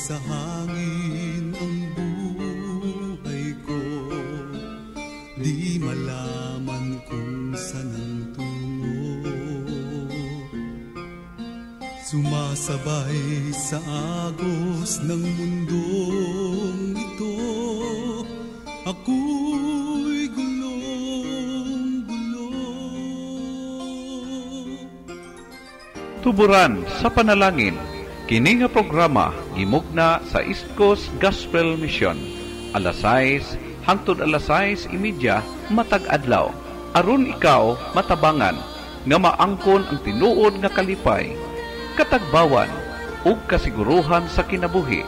sa hangin ang buhay ko, di malaman kung saan ang tungo. Sumasabay sa agos ng mundong ito, ako'y gulong-gulo. Tuburan sa panalangin. Kini nga programa gimugna sa East Coast Gospel Mission. Alas 6 hangtod alas 6:30 matag adlaw. Aron ikaw matabangan nga maangkon ang tinuod nga kalipay, katagbawan ug kasiguruhan sa kinabuhi,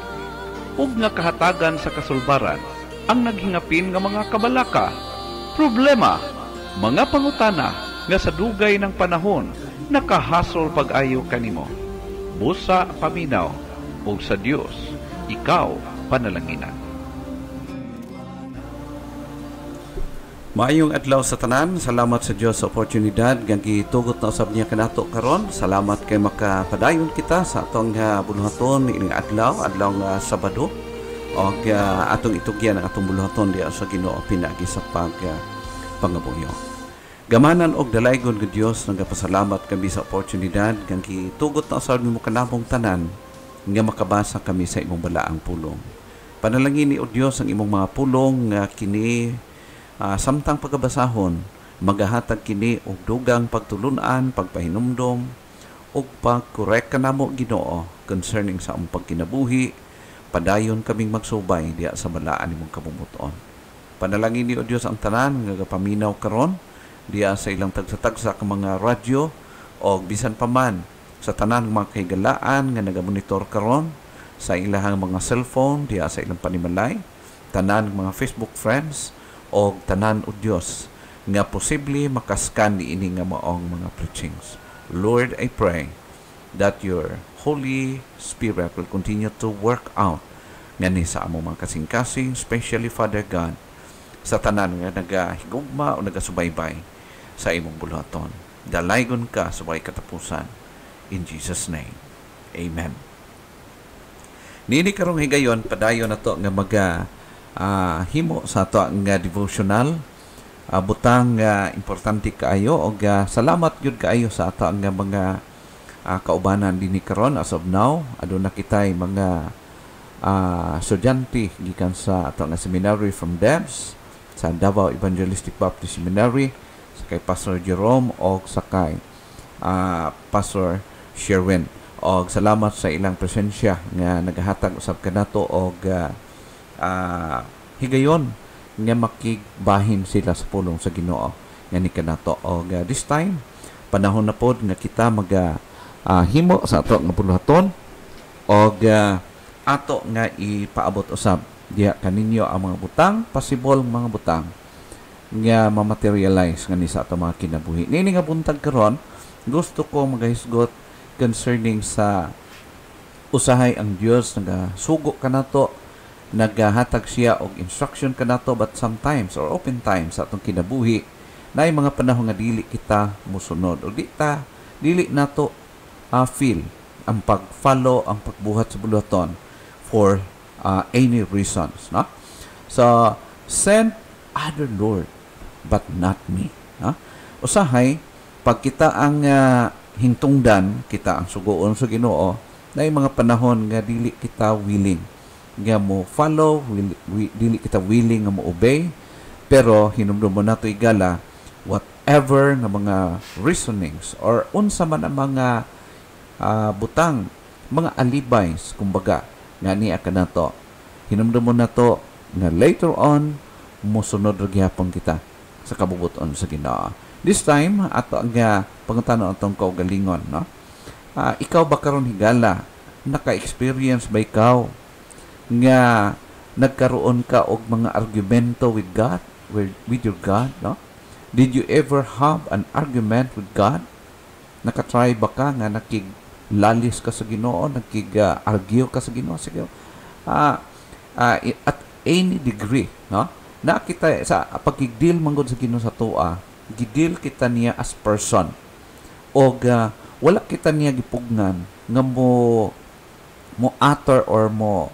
ug nga kahatagan sa kasulbaran ang naghingapin nga mga kabalaka, problema, mga pangutana nga sa dugay ng panahon nakahasol pag-ayo kanimo. Busa paminaw ug sa Dios ikaw panalanginan. Maayong adlaw sa tanan. Salamat sa Dios sa oportunidad nga gitugot na usab niya kanato karon. Salamat kay makapadayon kita sa atong buluhaton ining adlaw nga Sabado, og atong itugyan ang atong buluhaton diya sa Ginoo pinagi sa pangabuyo. Gamanan og dalaygon nga Dios nagapasalamat kami sa oportunidad nga gitugot na usab nimo kanamong tanan nga makabasa kami sa imong balaang pulong. Panalangin ni o Dios ang imong mga pulong nga kini samtang pagabasahon magahatag kini og dugang pagtulunan, pagpahinumdom ug pagkorek kanamo Ginoo concerning sa among pagkinabuhi. Padayon kaming magsubay diya sa balaan nimong kabumuton. Panalangin ni o Dios ang tanan nga gapaminaw karon diya sa ilang tagsa-tagsa ka mga radyo o bisan pa man sa tanan mga kahigalaan nga nagamonitor karon sa ilang mga cellphone diya sa ilang panimalay, tanan mga Facebook friends o tanan o Dios nga posible makaskan ni ini nga maong mga preachings. Lord, I pray that your Holy Spirit will continue to work out ngani sa among mga kasing-kasing, especially Father God, sa tanan nga nagahigugma o nagasubaybay sa imong buluhaton. Dalaygon ka sa way katapusan. In Jesus' name. Amen. Nini karong higayon, padayon na to nga himo sa to nga devotional. Butang importante kaayo o salamat yun kaayo sa ato nga mga kaubanan dini karon as of now. Aduna kitay mga estudyante gikan sa ato nga seminary from DEBS, sa Davao Evangelistic Baptist Seminary, kay Pastor Jerome o sa kay Pastor Sherwin. Og salamat sa ilang presensya nga nagahatag usab kanato og higayon nga makigbahin sila sa pulong sa Ginoo nga ni kanato. Og this time panahon na pod nga kita himo sa ato nga buluhaton og ato nga ipaabot usab diha kaninyo ang mga butang, possible mga butang nga ma-materialize nga ni sa ato mga kinabuhi. Nini nga buntag karon, gusto ko magahisgot concerning sa usahay ang Dios nagasugo kanato, nagahatag siya og instruction kanato, but sometimes or often times sa atong kinabuhi naay mga panahon nga dili kita musunod o dili nato feel ang pag-follow, ang pagbuhat sa buluhaton for any reasons, no? So send other Lord but not me. Usahay, pag kita ang hingtungdan, kita ang sugoon sa Ginoo, na yung mga panahon nga dili kita willing nga mo follow, dili kita willing nga mo obey, pero hinumdum mo nato igala whatever nga mga reasonings or unsa man ang mga butang, mga alibays, kumbaga, nga niya ka na to. Hinumdum mo na to nga later on, musunod gyapon kita sa kabubuton sa Ginoo. This time, ato ang pangutanon atong kaugalingon, no? Ikaw ba karon higala naka-experience ba ikaw nga nagkaroon ka og mga argumento with God, with your God, no? Did you ever have an argument with God? Nakatry ba ka nga nakiglalis ka sa Ginoo, nakig-argue ka sa Ginoo? Sige. At any degree, no? Na kita sa pagkigdeal manggod sa Ginoo sa tuwa, gidil kita niya as person. O wala kita niya gipugnan nga mo mo utter or mo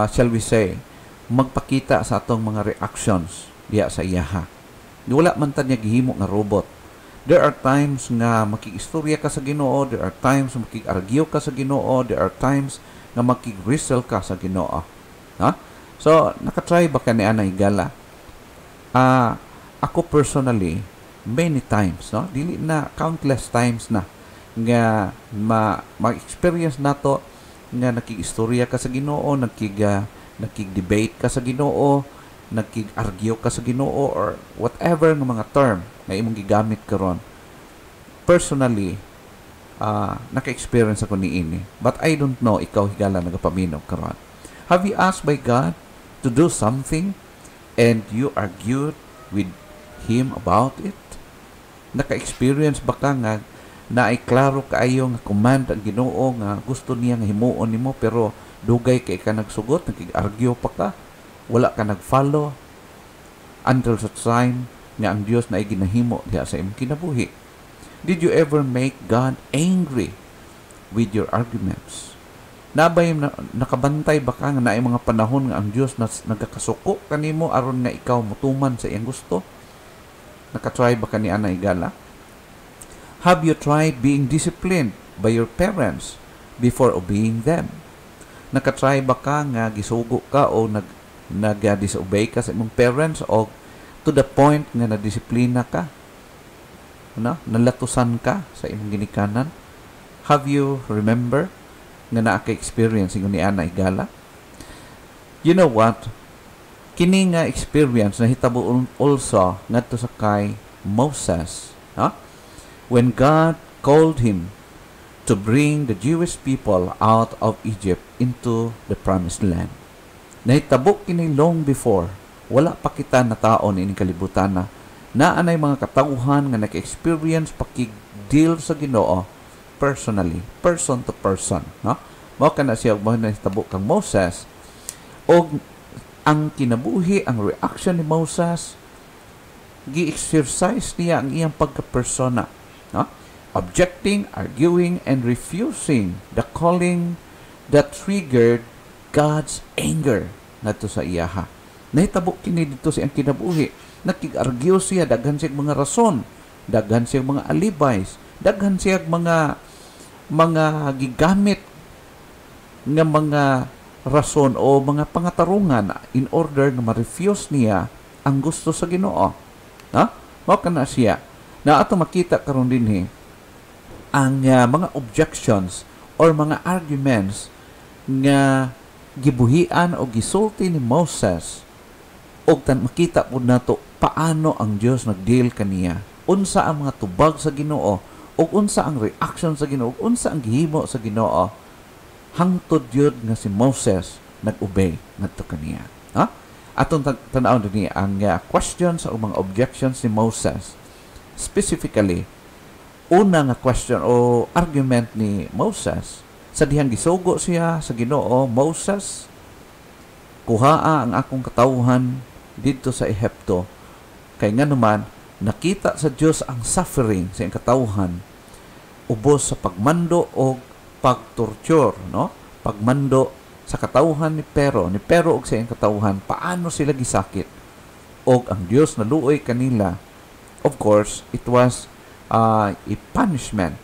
shall we say magpakita sa atong mga reactions diya sa iyaha. Wala man ta niya gihimo nga robot. There are times nga makig-istorya ka sa Ginoo, there are times nga makig-argue ka sa Ginoo, there are times nga makig-wrestle ka sa Ginoo. Ha? So, nakatry ba ka ni Ana Higala? Ako personally, many times, no? Dili na, countless times na nga ma-experience nato nga nakig-istorya ka sa Ginoo, nakig-debate ka sa Ginoo, nakig-argue ka sa Ginoo, or whatever ng mga term na imong gigamit karon. Personally, naka-experience ako ni ini. But I don't know, ikaw Higala nagapaminaw karon. Have you asked by God to do something and you argued with Him about it? Naka-experience ba ka nga na ay klaro kaayo nga command ang Ginoo nga gusto niya nga himuon nimo pero dugay kay ka nagsugot, nakig-argue pa ka, wala ka nag-follow until such time nga ang Dios na ay ginahimo diha sa imong kinabuhi? Did you ever make God angry with your arguments? Nabay nakabantay ba ka nga naay mga panahon nga ang Dios nagakasuko kanimo aron nga ikaw mutuman sa iyang gusto? Nakatry ba ka ni Ana Higala? Have you tried being disciplined by your parents before obeying them? Nakatry ba ka nga gisugo ka o nag-disobey ka sa imong parents o to the point nga na-disiplina ka? Nalatusan ka sa imong ginikanan? Have you remember nga naaka-experience ni Ana Higala? You know what? Kini nga experience na hitabo also ngadto sa kay Moses. When God called him to bring the Jewish people out of Egypt into the promised land. Nahitabo kini long before, wala pa kita na taon ining kalibutan na naanay mga katauhan nga naka-experience pakig-deal sa Ginoo personally, person to person. Mao kana siya mo nahitabo kang Moses, og ang kinabuhi, ang reaction ni Moses, gi-exercise niya ang iyang pagka-persona. Objecting, arguing, and refusing the calling that triggered God's anger nato sa iyaha. Nahitabo kini dito sa iyang kinabuhi. Nakig-argue siya, daghan siya mga rason, daghan siya mga alibis, daghan siya mga gigamit nga mga rason o mga pangatarungan in order na ma-refuse niya ang gusto sa Ginoo. Mao kana siya. Na ato makita karon dinhi ang mga objections or mga arguments nga gibuhian o gisulti ni Moses, og makita pud nato paano ang Dios nagdeal kaniya, unsa ang mga tubag sa Ginoo, og unsa ang reaction sa Ginoo, unsa ang gihimo sa Ginoo, hangtod yun nga si Moses nag-obey ngadto kaniya. Atong tan-aw dinhi ang questions o mga objections ni Moses. Specifically, una nga question o argument ni Moses, sa dihang gisugo siya sa Ginoo, Moses, kuhaa ang akong katawhan didto sa Ehipto, kay nga naman nakita sa Dios ang suffering sa iyang katawhan ubos sa pagmando o pagtorture, pagmando sa katawhan ni Pero og sa iyang katawhan, paano sila gisakit, og ang Dios naluoy kanila. Of course, it was a punishment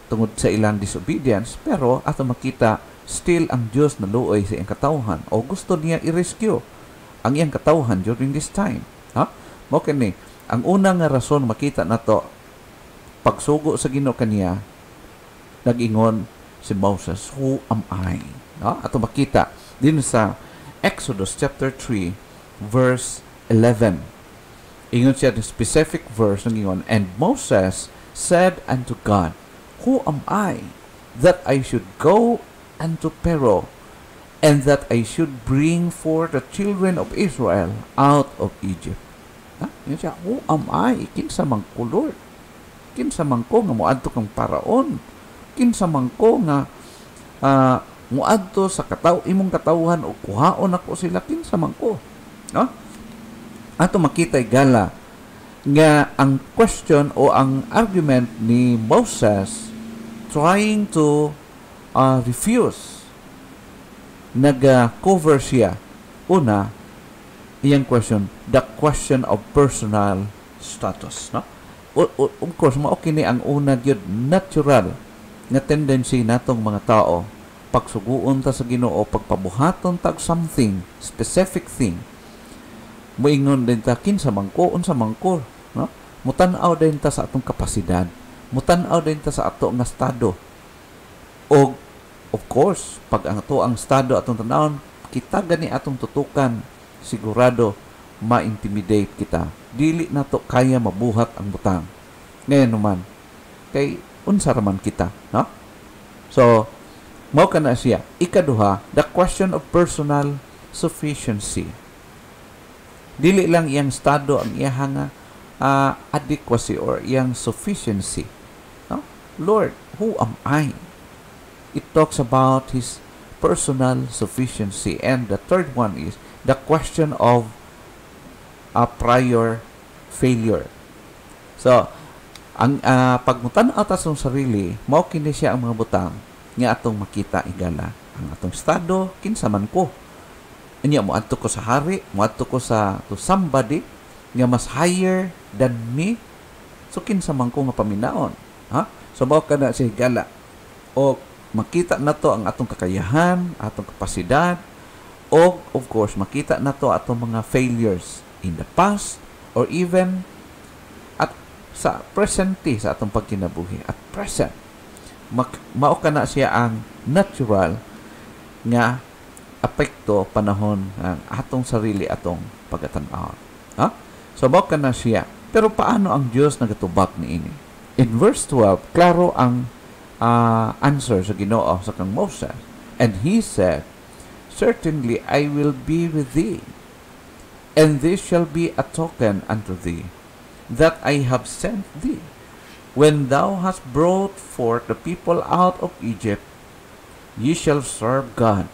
tungod sa ilang disobedience, pero ato makita still ang Dios naluoy sa iyang katawhan o gusto niya i-rescue ang iyang katawhan during this time. Mao kini ang una nga rason makita nato pagsugo sa Ginoo kaniya, nag-ingon si Moses, who am I? Ato makita din sa Exodus chapter 3 verse 11. Ingon siya the specific verse ng ingon, and Moses said unto God, who am I that I should go unto Pharaoh, and that I should bring forth the children of Israel out of Egypt? Ingon siya, who am I? Kinsa man ko, Lord? Kinsa man ko nga moadto kang Paraon? Kinsa man ko nga moadto sa imong katawhan o kuhaon ako sila? Kinsa man ko? Ato makita Higala nga ang question o ang argument ni Moses trying to refuse nag-cover siya. Una, iyang question, the question of personal status. No? Of course, mao kini ang una gyud natural nga tendency natong mga tao pagsuguon ta sa Ginoo, pagpabuhaton ta og something, specific thing. Moingon din ta kinsa mangko, unsa mangko, no? Mutan-aw din ta sa atong kapasidad. Mutan-aw din ta sa ato nga estado. Og of course, pag ang ato ang estado atong tanawon, kita gani atong tutukan, sigurado ma-intimidate kita. Dili na to kaya mabuhat ang butang. Ngayon naman, kay unsa raman kita, no? So, mao kana siya. Ikaduha, the question of personal sufficiency. Dili lang iyang estado ang iyang adequacy or iyang sufficiency. No? Lord, who am I? It talks about his personal sufficiency. And the third one is the question of a prior failure. So, ang pagmutan ata sa sarili, mao kini siya ang mga butang nga atong makita igala. Ang atong estado, kinsa man ko. Anya mo adto ko sa hari, mo adto ko sa to somebody nga mas higher than me. So kinsa man ko nga paminaon, ha? So mao kana siya igala. O makita nato ang atong kakayahan, atong kapasidad, o of course makita nato atong mga failures in the past or even at sa presente sa atong pagkinabuhi at present. Mao kana siya ang natural nga apekto panahon ang atong sarili atong pagatan-aw. Ha? So mao kana siya. Pero paano ang Dios nagatubag niini? In verse 12, klaro ang answer sa Ginoo sa kang Moses. And he said, "Certainly I will be with thee, and this shall be a token unto thee that I have sent thee. When thou hast brought forth the people out of Egypt, ye shall serve God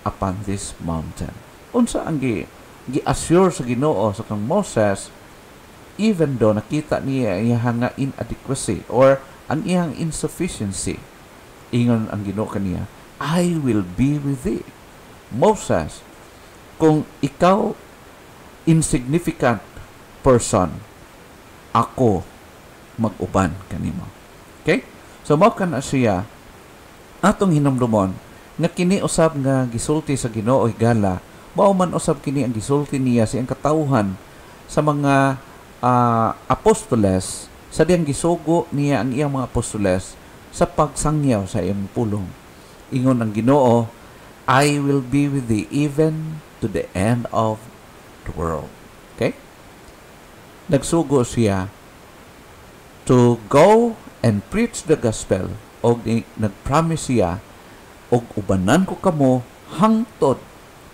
upon this mountain." Unsa ang gi-assure sa Ginoo sa kang Moses, even though nakita niya iyang inadequacy or ang iyang insufficiency, ingon ang Ginoo kaniya, "I will be with thee." Moses, kung ikaw insignificant person, ako mag-uban kanimo. Okay? So mao kana siya atong hinumdumon nga kini usab nga gisulti sa Ginoo higala, mao man usab kini ang gisulti niya sa iyang katawhan sa mga apostoles, sa diyang gisugo niya ang iyang mga apostoles sa pagsangyaw sa iyang pulong. Ingon ang Ginoo, "I will be with thee even to the end of the world." Okay? Nagsugo siya to go and preach the gospel, o nag-promise siya, og ubanan ko kamo hangtod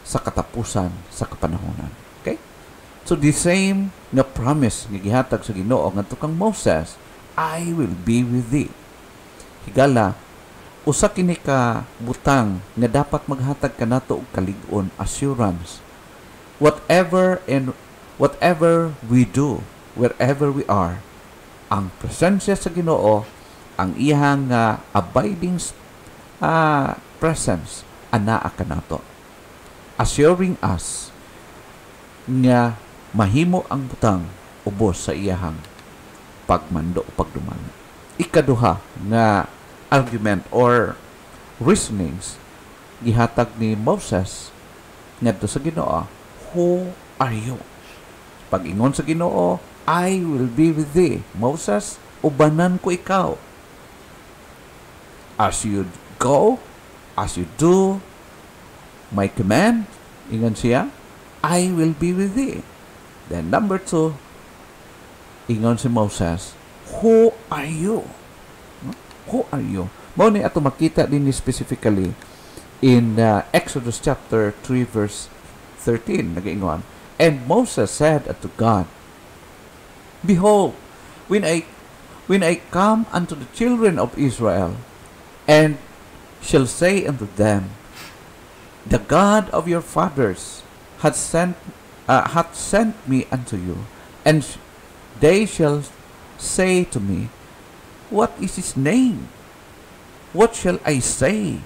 sa katapusan sa kapanahonan. Okay? So the same nga promise nga gihatag sa Ginoo ngadto kang Moses, "I will be with thee." Higala, usa kini ka butang nga dapat maghatag kanato og kalig-on, assurance. Whatever we do, wherever we are, ang presensya sa Ginoo, ang iyang abiding presence, anaa kanato, assuring us nga mahimo ang butang ubos sa iyang pagmando o pagdumana. Ikaduha nga argument or reasonings gihatag ni Moses ngadto sa Ginoo, "Who are you?" Pag-ingon sa Ginoo, "I will be with thee." Moses, ubanan ko ikaw. As you go, as you do my command, ingon siya, "I will be with thee." Then number 2, ingon si Moses, "Who are you?" Who are you? Mao ni ato makita din specifically in Exodus chapter 3 verse 13. Nagaingon, "And Moses said unto God, Behold, when I come unto the children of Israel, and shall say unto them, The God of your fathers hath sent me unto you, and they shall say to me, What is his name? What shall I say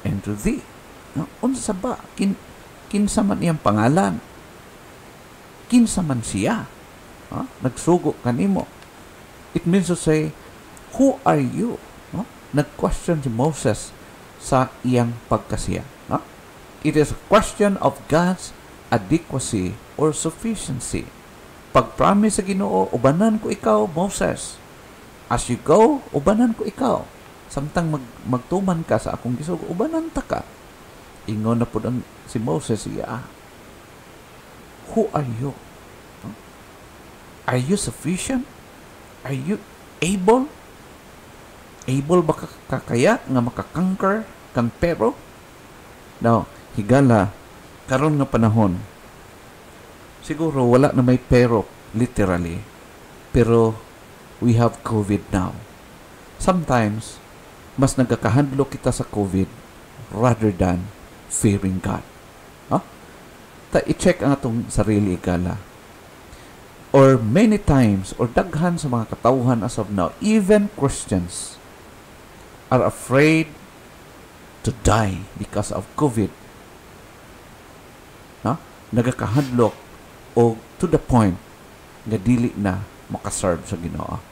unto thee?" Unsa ba? Kinsa man iyang pangalan? Kinsa man siya? Nagsugo kanimo. It means to say, who are you? Nag-question si Moses sa iyang pagkasiya. It is a question of God's adequacy or sufficiency. Pag-promise sa Ginoo, ubanan ko ikaw, Moses. As you go, ubanan ko ikaw. Samtang magtuman ka sa akong gisug, ubanan ta ka. Ingon na po si Moses, who are you? Are you sufficient? Are you able? Able ba kakaya nga makakonquer kang Pero? Now, higala, karon nga panahon, siguro wala na may pero, literally. Pero, we have COVID now. Sometimes, mas nagkakahadlo kita sa COVID rather than fearing God. I-check ang atong sarili, igala. Or many times, or daghan sa mga katawhan as of now, even Christians are afraid to die because of COVID. Nagakahadlok o to the point nga dili na makaserve sa Ginoo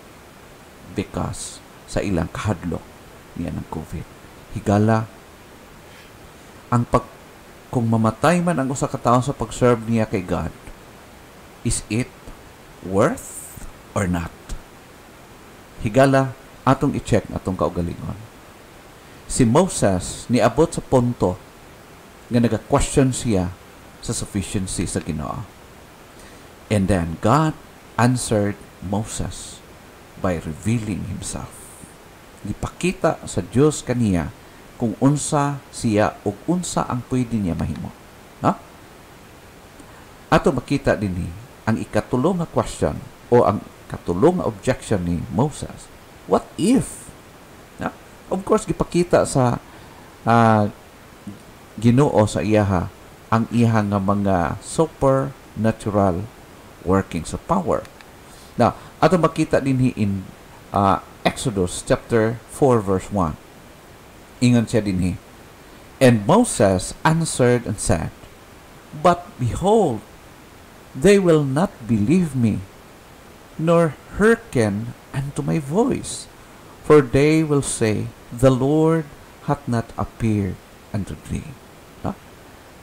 because sa ilang kahadlok niya ng COVID. Higala, kung mamatay man ang usa ka tawo sa pag-serve niya kay God, is it worth or not? Higala, atong i-check atong kaugalingon. Si Moses niabot sa punto nga naga-question siya sa sufficiency sa Ginoo. And then God answered Moses by revealing himself. Gipakita sa Dios kaniya kung unsa siya ug unsa ang pwede niya mahimo. Ato makita dinhi ang ikatulo nga question o ang katulong nga objection ni Moses. What if? Of course, gipakita sa Ginoo sa iyaha ang iha nga mga supernatural workings of power. Now, ato makita dinhi in Exodus chapter 4 verse 1. Ingon siya dinhi. And Moses answered and said, But behold, they will not believe me, nor hearken unto my voice. For they will say, The Lord hath not appeared unto thee.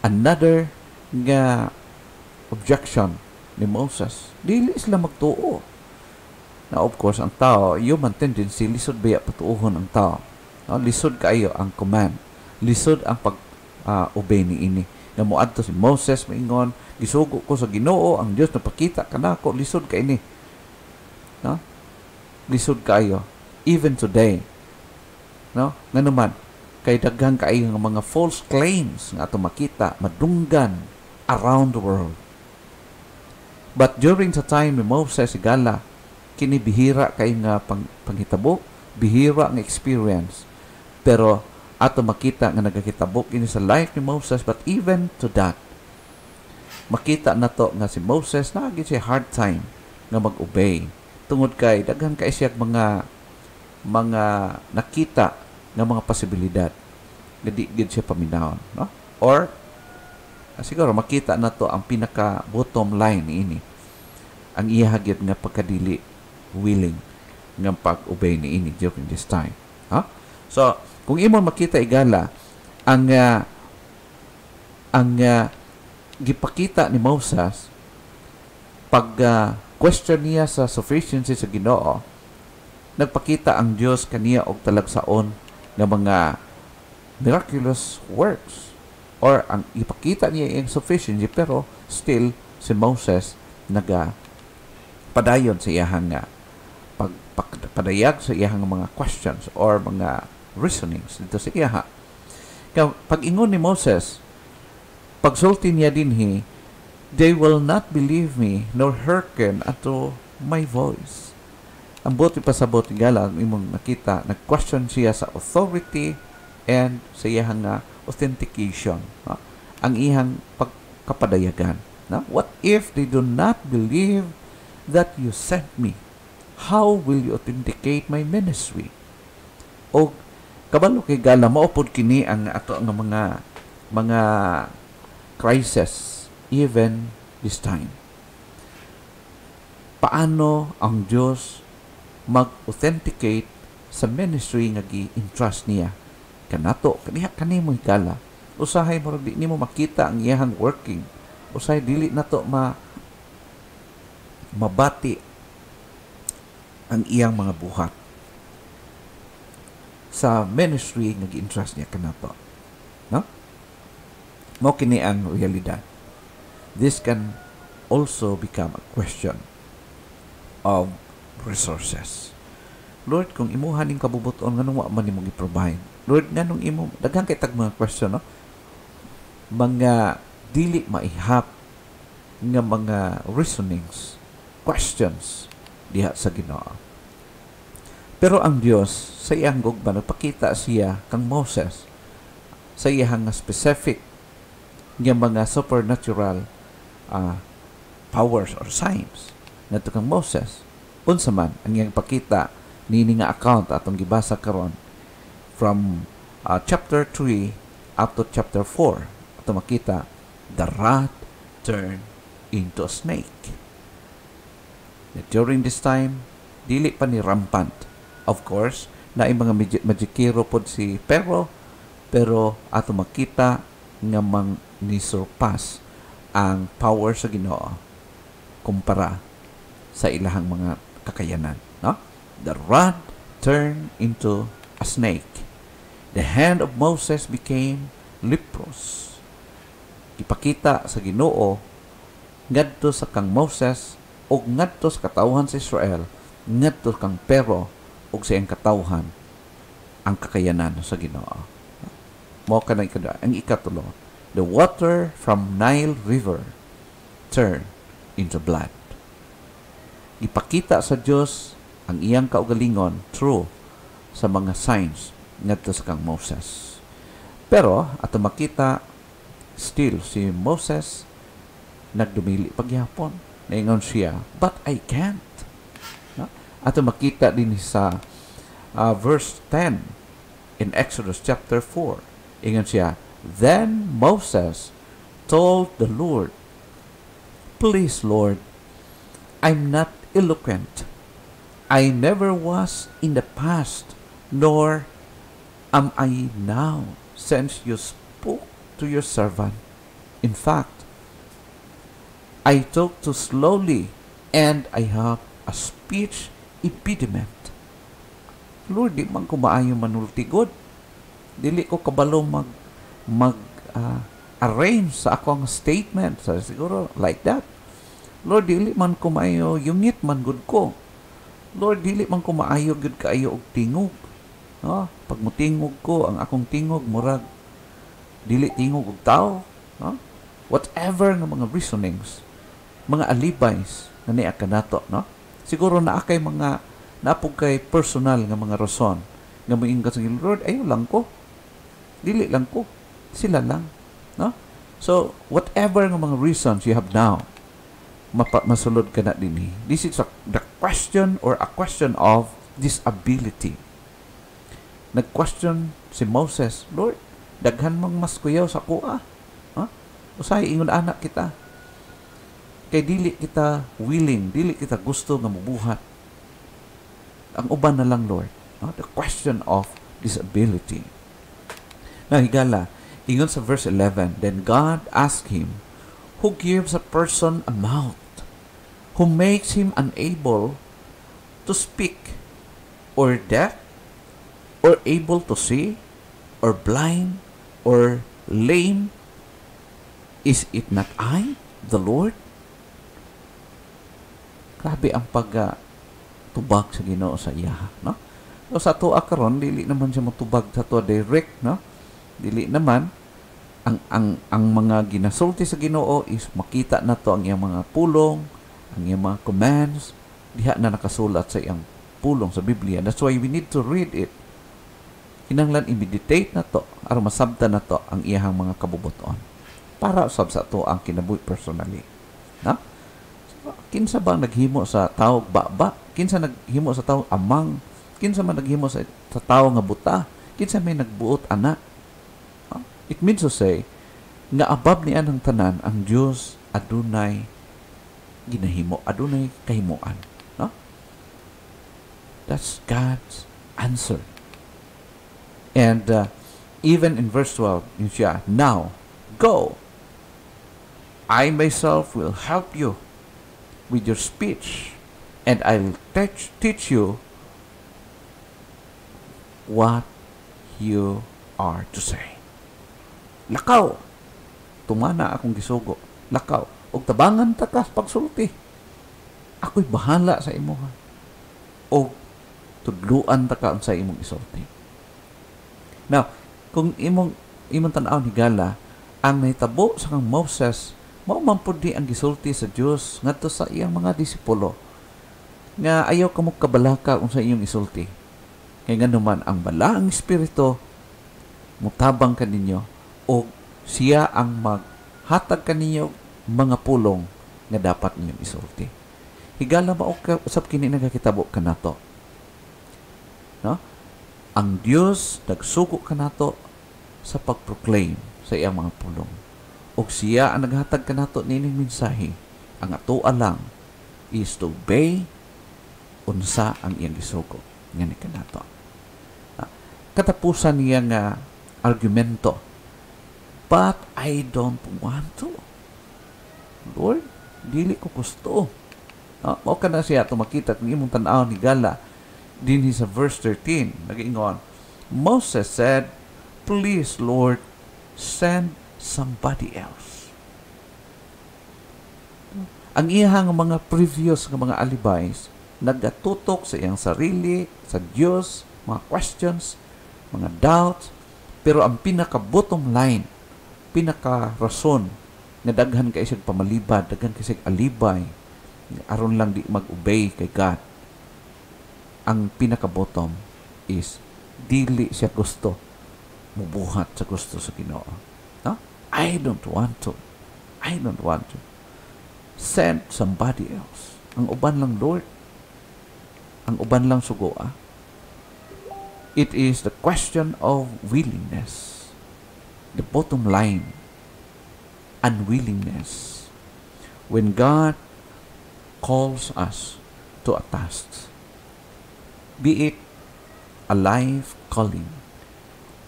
Another nga objection ni Moses. Dili sila magtuo. Now, of course, ang tao, human tendency, lisod baya patuuhon ang tao. Lisod kaayo ang command. Lisod ang pag-obey ni ini. Nga moadto si Moses, maingon, gisugo ko sa Ginoo, ang Dios napakita kanako, lisod ka ini. Lisod kaayo. Even today. Nga naman, kay daghang kaayo nga mga false claims nga ato makita, madunggan around the world. But during the time ni Moses, igala, kini bihira kay nga panghitabo, bihira nga experience. Pero ato makita nga nagakitabo kini sa life ni Moses, but even to that, makita na to nga si Moses nagagit siya hard time nga mag-obey. Tungod kay daghang kay siya mga nakita nga mga posibilidad nga di gid siya paminawon, Or siguro makita na to ang pinaka bottom line ini. Ang iyahagid nga pagkadili willing nga pag-obey ni ini during this time. So, kung imo makita igala ang gipakita ni Moses pag question niya sa sufficiency sa Ginoo, nagpakita ang Dios kaniya og talagsaon nga mga miraculous works, or ang ipakita niya ang sufficiency, pero still si Moses padayon sa iyahang padayag sa iyahang mga questions or mga reasonings dito sa iyaha. Kaya pag-ingon ni Moses, pagsulti niya dinhi, they will not believe me nor hearken unto my voice. Ang buti pa sa buti gala, ang imong nakita, nag-question siya sa authority and sa iyahang authentication. Ang iyang pagkapadayagan. What if they do not believe that you sent me? How will you authenticate my ministry? O kabalo kay gala, maupod kini ang ato ang mga mga crisis even this time. Paano ang Diyos mag-authenticate sa ministry nga gi-entrust niya kanato kanimo higala. Usahay mo di nimo makita ang iyang working. Usahay dili nato mabati ang iyang mga buhat sa ministry nga gi-entrust niya kanato. No? Mo kini ang realidad. This can also become a question of resources. Lord, kung imuhan ning kabubuton nganong wa man nimo gi-provide. Lord, nganong imo daghang kay tag mga question, no? Mga dili maihap nga mga reasonings, questions diha sa Ginoo. Pero ang Dios sa iyang gugma nagpakita siya kang Moses sa iyang specific nga mga supernatural powers or signs ngadto kang Moses. Unsa man ang iyang pakita nini nga account atong gibasa karon from chapter 3 up to chapter 4 ato makita the rod turned into a snake. During this time dili pa ni rampant, of course, na mga magikiro pod si pero ato makita nga ni surpass ang power sa Ginoo kumpara sa ilahang mga kakayanan, no? The rod turned into a snake. The hand of Moses became leprous. Ipakita sa Ginoo ngadto sa kang Moses o ngadto sa katawhan sa Israel, ngadto kang pero og sa iyang katawhan ang kakayanan sa Ginoo. Mao kanang ang ikatulo. The water from Nile River turned into blood. Ipakita sa Dios ang iyang kaugalingon through sa mga signs ngadto sa kang Moses. Pero ato makita still si Moses nagdumili pagyapon. Naingon siya, but I can't. No? Ato makita din sa verse 10 in Exodus chapter 4. Ingon siya, then Moses told the Lord, please Lord, I'm not eloquent. I never was in the past, nor am I now, since you spoke to your servant. In fact, I talk too slowly, and I have a speech impediment. Lord, di man ko maayo manultigod. Dili ko kabalo arrange sa akong statement. So, siguro like that. Lord, dili man ko maayo yungit man gud ko. Lord, dili man ko maayo gud kaayo og tingog. No? Pag mutingog ko, ang akong tingog murag dili tingog og tao. No? Whatever nga mga reasonings, mga alibays na niya kanato, no? Siguro na akay mga napog kay personal nga mga rason nga moingat sa Lord, ayo lang ko. Dili lang ko. Sila lang, no? So, whatever nga mga reasons you have now, masulod ka na din. This is the question or a question of disability. Nag-question si Moses, Lord, daghan mang mas kuyaw sa kuha. Huh? Usahay ingon anak kita. Kay dili kita willing, dili kita gusto nga mabuhat. Ang uban na lang, Lord. No? The question of disability. Now, higala, ingon sa verse 11, then God asked him, who gives a person a mouth? Who makes him unable to speak, or deaf, or able to see, or blind, or lame? Is it not I, the Lord? Grabe ang tubag sa Ginoo sa iya, no? So, sa tuwa karon dili naman siya matubag sa tuwa direct, no? Dili naman ang mga ginasulti sa Ginoo is makita na to ang iyang mga pulong, ang iyang mga commands, diha na nakasulat sa iyang pulong sa Biblia. That's why we need to read it. Kinahanglan i-meditate na to aron masabtan na to ang iyang mga kabubuton para usab sa to ang kinabuhi personally. No? So, kinsa ba naghimo sa tawo baba? Kinsa naghimo sa tawo amang? Kinsa man naghimo sa tawo nga buta? Kinsa may nagbuot ana? It means to say, nga abab niya ng tanan ang Dios adunay ginahimo, adunay kahimuan. No? That's God's answer. And even in verse 12, yun siya, now, go. I myself will help you with your speech, and I'll teach you what you are to say. Lakaw. Tumana akong gisugo. Lakaw. Og tabangan ta ka pagsulti. Ako'y bahala sa imo. O tudluan ta ka sa imong isulti. Now, kung imong tanaw ni Gala, ang nahitabo sa kang Moses, mao man pud di ang gisulti sa Dios ngadto sa iyang mga disipulo nga ayaw kamo kabalaka unsa inyong isulti. Kay nganuman ang balaang espiritu mutabang kaninyo o siya ang maghatag kaninyo mga pulong nga dapat ninyong isulti. Higala ba o usab kini nagakitabo kanato? No? Ang Dios nagsugo kanato sa pagproclaim sa iyang mga pulong. O siya ang naghatag kanato nining mensahe. Ang atoa lang is to obey unsa ang iyang gisugo ngani kanato. Katapusan niya nga argumento, but I don't want to. Lord, dili ko gusto. Mao ka na siya tumakita kung imong tan-aw ni Gala dinhi sa verse 13 nag-ingon, Moses said, please Lord, send somebody else. Ang iyang mga previous nga mga alibis nagatutok sa iyang sarili, sa Dios, mga questions, mga doubts, pero ang pinaka-bottom line, pinaka-rason nga daghan kay siyang pamalibad, daghan kay siyang alibay, aron lang di mag-obey kay God. Ang pinaka-bottom is dili siya gusto mubuhat sa gusto sa Ginoo. No? I don't want to. I don't want to. Send somebody else. Ang uban lang, Lord. Ang uban lang sugoa. It is the question of willingness. The bottom line, unwillingness. When God calls us to a task, be it a life calling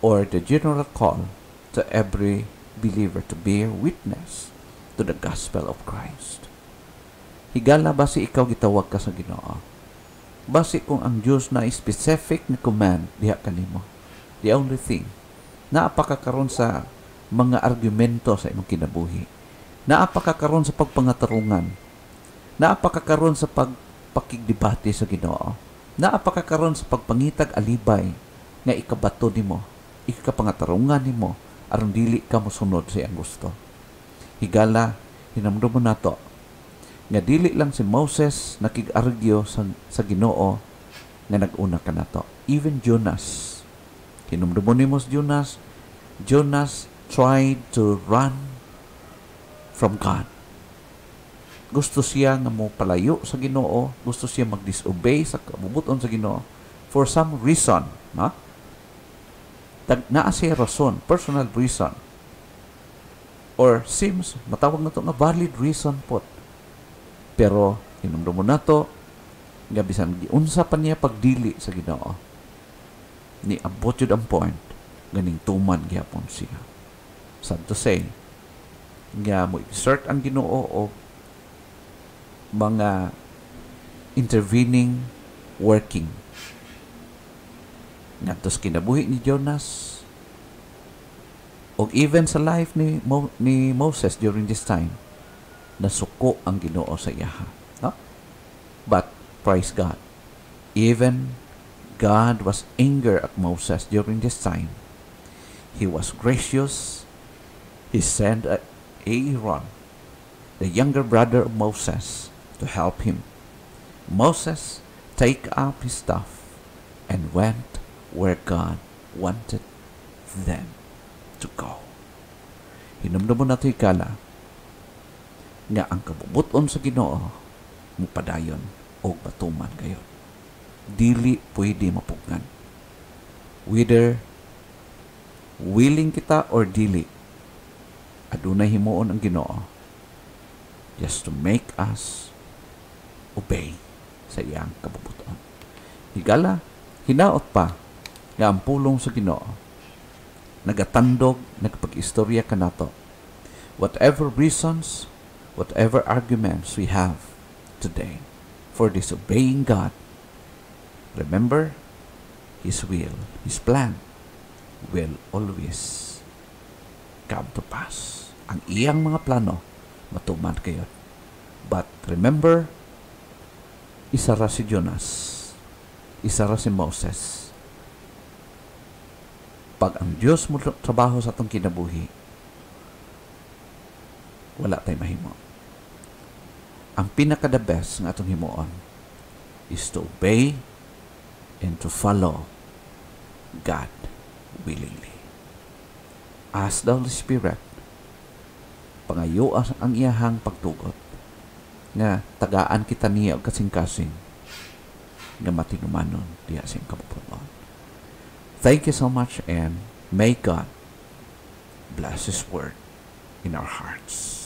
or the general call to every believer to bear witness to the gospel of Christ. Higala basi ikaw gitawag ka sa Ginoo. Basi kung ang Diyos na specific na command diha kanimo. The only thing, naapakakaroon sa mga argumento sa imong kinabuhi. Naapakakaroon sa pagpangatarungan. Naapakakaroon sa pagpakigdebate sa Ginoo. Naapakakaroon sa pagpangitag alibay nga ikabato nimo, ikapangatarungan nimo aron dili ka mosunod sa iyang gusto. Higala, hinamdom mo nato nga dili lang si Moses nakig-argyo sa Ginoo nga nag-una kanato. Even Jonas, hinumdum ni Mos Jonas tried to run from God. Gusto siya nga mo palayo sa Ginoo, gusto siya mag-disobey sa kabubuton sa Ginoo for some reason, na? Naa siya rason, personal reason. Or seems matawag na to nga valid reason po. Pero hinumdum mo nato nga bisan giunsa pa niya pagdili sa Ginoo, ni abot jud ang point ganing tuman gyapon siya. Sad to say, nga mo exert ang Ginoo o mga intervening working ngadto sa kinabuhi ni Jonas o even sa life ni Moses during this time. Nasuko ang Ginoo sa iyaha. No? But praise God, even God was angry at Moses during this time. He was gracious. He sent Aaron, the younger brother of Moses, to help him. Moses take up his staff and went where God wanted them to go. Hinumdum mo na ito ikala nga ang kabubuton sa Ginoo mupadayon o batuman kayo. Dili pwede mapugnan. Whether willing kita or dili, adunay himuon ang Ginoo just to make us obey sa iyang kabubuton. Higala, hinaot pa nga ang pulong sa Ginoo nagatandog, nagpag-istorya kanato. Whatever reasons, whatever arguments we have today for disobeying God, remember, His will, His plan will always come to pass. Ang iyang mga plano, matuman kayo. But remember, isa ra si Jonas, isa ra si Moses. Pag ang Diyos mo trabaho sa atong kinabuhi, wala tayo mahimo. Ang pinaka-the best ng atong himuon is to obey and to follow God willingly. Ask the Holy Spirit, pangayoan ang iyahang pagtugot, nga tagaan kita niya o kasing-kasing, nga matinumanon diya siyang kabubuton. Thank you so much, and may God bless His word in our hearts.